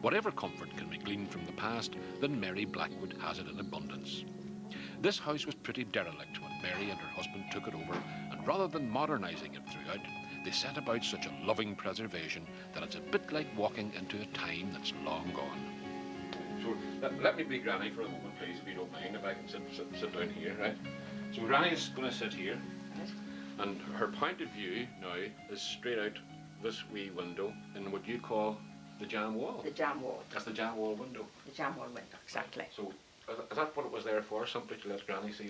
Whatever comfort can be gleaned from the past, then Mary Blackwood has it in abundance. This house was pretty derelict when Mary and her husband took it over, and rather than modernising it throughout, they set about such a loving preservation that it's a bit like walking into a time that's long gone. So let me be Granny for a moment, please, if you don't mind, if I can sit down here, right? So Granny's going to sit here, and her point of view now is straight out this wee window in what you call the jam wall. The jam wall. That's the jam wall window. The jam wall window, exactly. So is that what it was there for, simply to let Granny see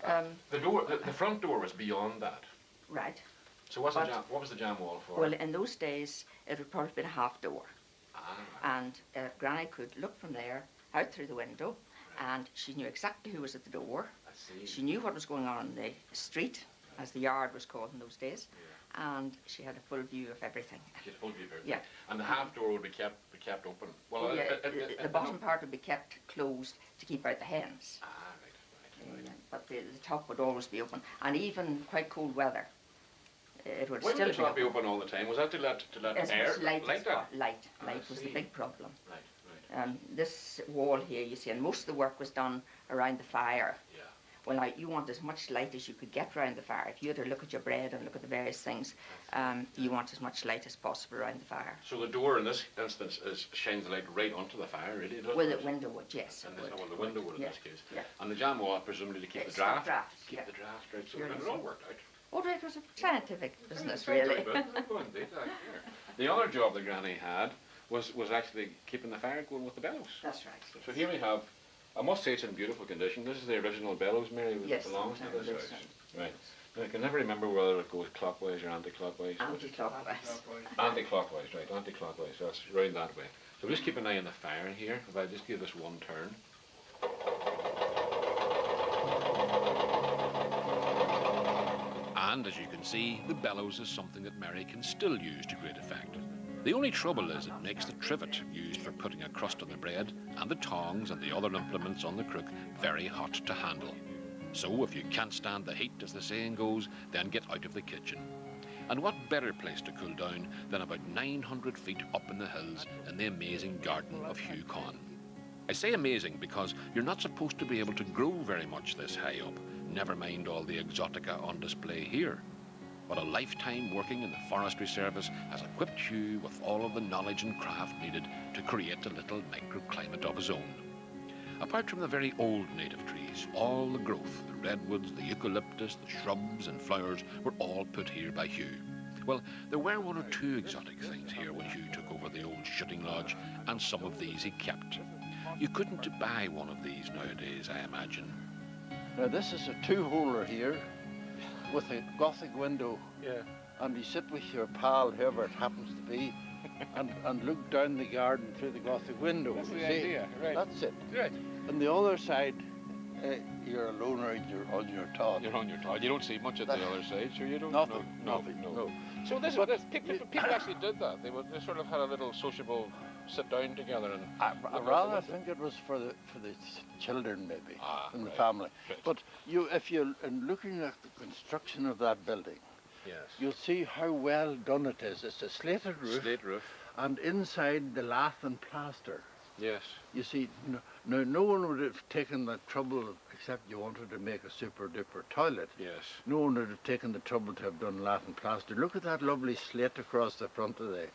out? The front door was beyond that. Right. So what was the jam wall for? Well, in those days, it would probably been a half door. Ah, and Granny could look from there out through the window, and she knew exactly who was at the door. I see. She knew what was going on in the street, as the yard was called in those days, and she had a full view of everything. She had a full view of everything. Yeah. And the half door would be kept open. Well, the bottom part would be kept closed to keep out the hens. Ah, right. But the top would always be open, and even quite cold weather, it would Why still would the top be open all the time? Was that to let air? Light I was the see. big problem. Right. This wall here, you see, and most of the work was done around the fire. Yeah. Well, now, you want as much light as you could get around the fire. If you had to look at your bread and look at the various things, you want as much light as possible around the fire. So the door in this instance shines the light right onto the fire, really, doesn't Well, it? the window would, yes. Well, the window would in this case. Yeah. And the jam wall, presumably, to keep the Stop draft. drafts, Keep yeah. the draft right. So Purely it all worked out. Oh, it was a scientific business, Very really. good. Very good indeed, The other job that Granny had was actually keeping the fire going with the bellows. That's right. So here we have, I must say it's in beautiful condition. This is the original bellows, Mary, Yes, that belongs to this this house. one. Right. Now, I can never remember whether it goes clockwise or anti-clockwise. Anti-clockwise. Anti-clockwise, right, anti-clockwise, so that's round that way. So just keep an eye on the fire here, if I just give this one turn. And as you can see, the bellows is something that Mary can still use to great effect. The only trouble is it makes the trivet used for putting a crust on the bread and the tongs and the other implements on the crook very hot to handle. So if you can't stand the heat, as the saying goes, then get out of the kitchen. And what better place to cool down than about 900 feet up in the hills in the amazing garden of Hugh. I say amazing because you're not supposed to be able to grow very much this high up, never mind all the exotica on display here. But a lifetime working in the Forestry Service has equipped Hugh with all of the knowledge and craft needed to create a little microclimate of his own. Apart from the very old native trees, all the growth, the redwoods, the eucalyptus, the shrubs and flowers were all put here by Hugh. Well, there were one or two exotic things here when Hugh took over the old shooting lodge, and some of these he kept. You couldn't buy one of these nowadays, I imagine. Now this is a two-holer here with a Gothic window. Yeah. And you sit with your pal, whoever it happens to be, and look down the garden through the Gothic window. That's the See? idea, right. That's it. Right. On the other side, you're alone or you're on your todd. You're on your todd. You don't see much at the other side, so you don't. Nothing. No. Nothing. No. No. So people actually did that. They sort of had a little sociable sit down together and. I rather think it was for the children maybe in the family. Right. But if you're looking at the construction of that building, Yes. you'll see how well done it is. It's a slated roof. Slate roof. And inside the lath and plaster. Yes. You see, no one would have taken the trouble, except you wanted to make a super duper toilet. Yes. No one would have taken the trouble to have done lath and plaster. Look at that lovely slate across the front of the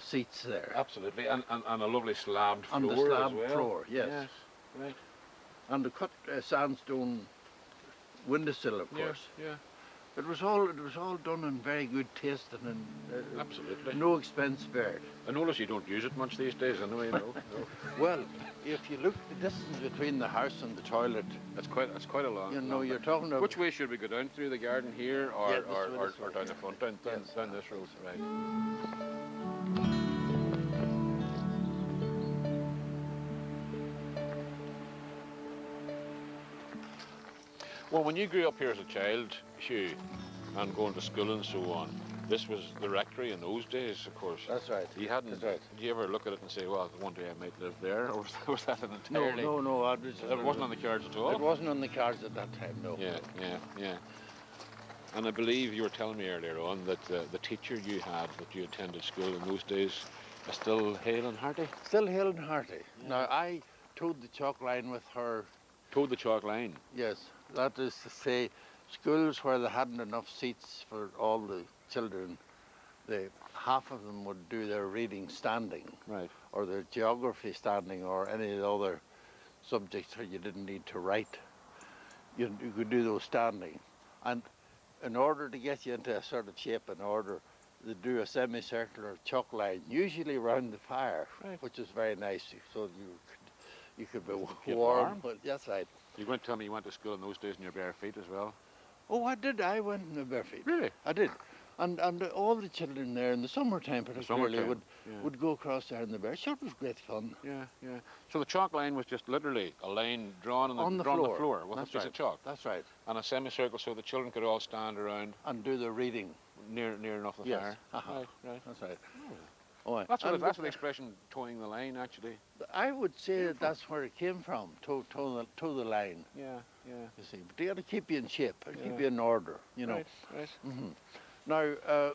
seats there. Absolutely, and a lovely slabbed floor And the slab as well. floor, yes. Right. And the cut sandstone windowsill, of course. Yeah. It was all done in very good taste and in Absolutely. no expense spared. I notice you don't use it much these days, anyway. No. Well, if you look at the distance between the house and the toilet, It's quite a long. you're talking about. Which way should we go down through the garden here, or Yeah, this way. down the front, down this road, right? Well, when you grew up here as a child, Hugh, and going to school and so on, this was the rectory in those days, of course. That's right. You hadn't. That's right. Did you ever look at it and say, "Well, one day I might live there," or was that an entirely? No. It wasn't on the cards at all. It wasn't on the cards at that time. No. Yeah. And I believe you were telling me earlier on that the teacher you had, that you attended school in those days, Still hale and hearty? Still hale and hearty. Yeah. Now, I towed the chalk line with her. Towed the chalk line? Yes, that is to say, schools where they hadn't enough seats for all the children, half of them would do their reading standing. Right. Or their geography standing, or any other subjects where you didn't need to write. You could do those standing. And in order to get you into a sort of shape and order, they do a semicircular chalk line, usually around the fire, right. which is very nice, so you could be Get warm. But that's right. You're going to tell me you went to school in those days in your bare feet as well? Oh, I did. I went in the bare feet. Really? I did. And all the children there in the summertime particularly would go across there in the bare. Sure, it was great fun. Yeah, yeah. So the chalk line was just literally a line drawn on the floor with a piece of chalk. That's right. And a semicircle so the children could all stand around and do the reading near enough the fire. Right, right. That's right. Oh, that's what the expression "towing the line" actually. I would say that's where it came from. Tow the line. Yeah, yeah. You see, but they got to keep you in shape, keep you in order. You know. Right, right. Mm-hmm. Now,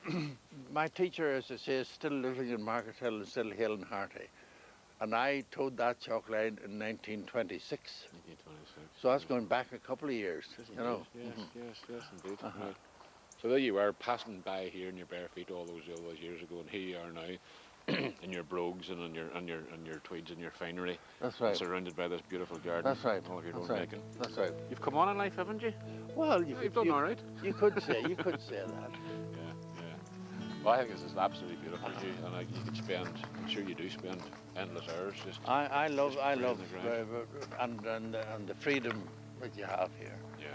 my teacher, as I say, is still living in Market Hill and still hale and hearty. And I towed that chalk line in 1926. 1926. So that's going back a couple of years, you know. Yes, yes, indeed. Right. So there you are, passing by here in your bare feet all those years ago, and here you are now, in your brogues and on your tweeds and your finery. That's right. Surrounded by this beautiful garden. That's right. All of your own making. That's right. You've come on in life, haven't you? Well, you've done all right. You could say that. Yeah, yeah. Well, I think this is absolutely beautiful, Hugh, and you could spend. I'm sure you do spend endless hours just. I love, and the freedom that you have here. Yeah.